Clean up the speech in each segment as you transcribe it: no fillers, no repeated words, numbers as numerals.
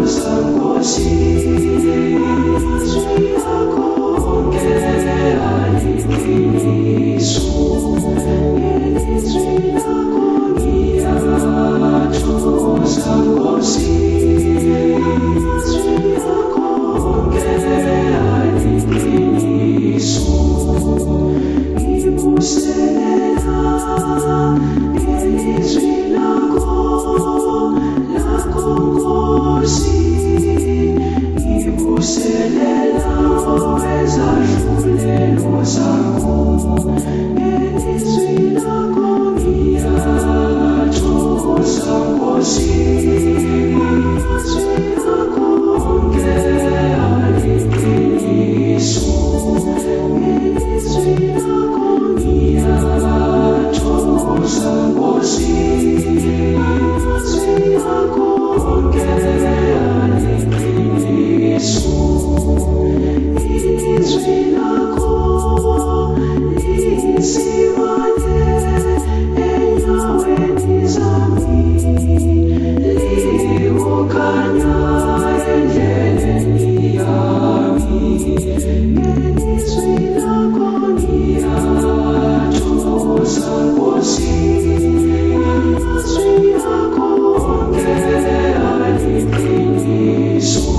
Nkosi, ilizwi lakho ngiyaliqiniso, ilizwi lakho ngiyathokoza Nkosi, ilizwi lakho ngiyaliqiniso, ngibuselela ilizwi lakho Nkosi, ngibuselela ezahlulelo zakho, ilizwi lakho ngiyathokoza Nkosi, ilizwi lakho ngiyaliqiniso, ilizwi lakho ngiyathokoza Nkosi, ilizwi lakho ngiyaliqiniso, ilizwi lakho liyisibane enyaweni zami, liwukhanya endleleni yami, ilizwi lakho ngiyathokoza Nkosi, ilizwi lakho ngiyaliqiniso,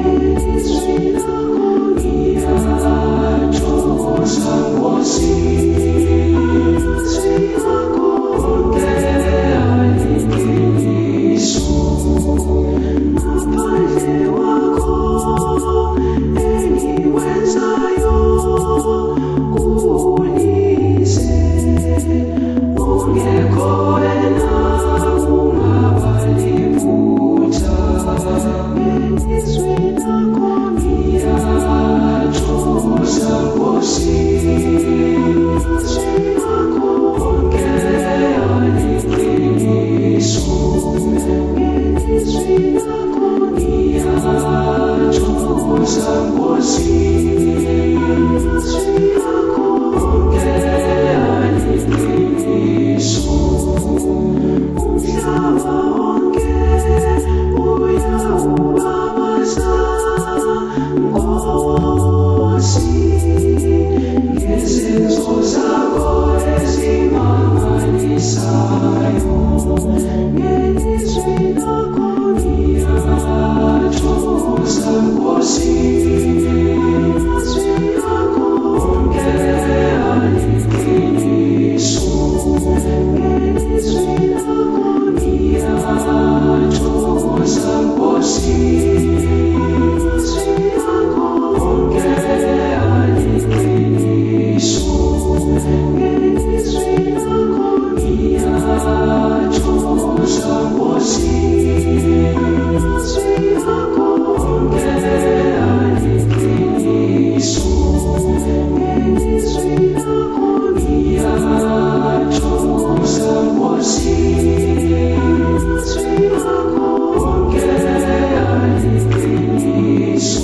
ilizwi lakho ngiyathokoza Nkosi, ilizwi lakho ngiyaliqiniso, ngaphandle kwakho engiwenzayo kulize, ungekho wena ungabaliphutha, ilizwi lakho ngiyathokoza Nkosi, ilizwi lakho ngiyaliqiniso, ilizwi lakho ngiyathokoza Nkosi, ilizwi lakho ngiyaliqiniso, umhlaba wonke uyawubabaza Nkosi, ngezenzo zakho ezimangalisayo, ngelizwi lakho ngiyathokoza Nkosi, ilizwi lakho ngiyaliqiniso, ilizwi lakho ngiyathokoza Nkosi, ilizwi lakho ngiyaliqiniso, ilizwi lakho ngiyathokoza Nkosi, ilizwi lakho ngiyaliqiniso, ilizwi lakho ngiyathokoza Nkosi, ilizwi lakho ngiyaliqiniso.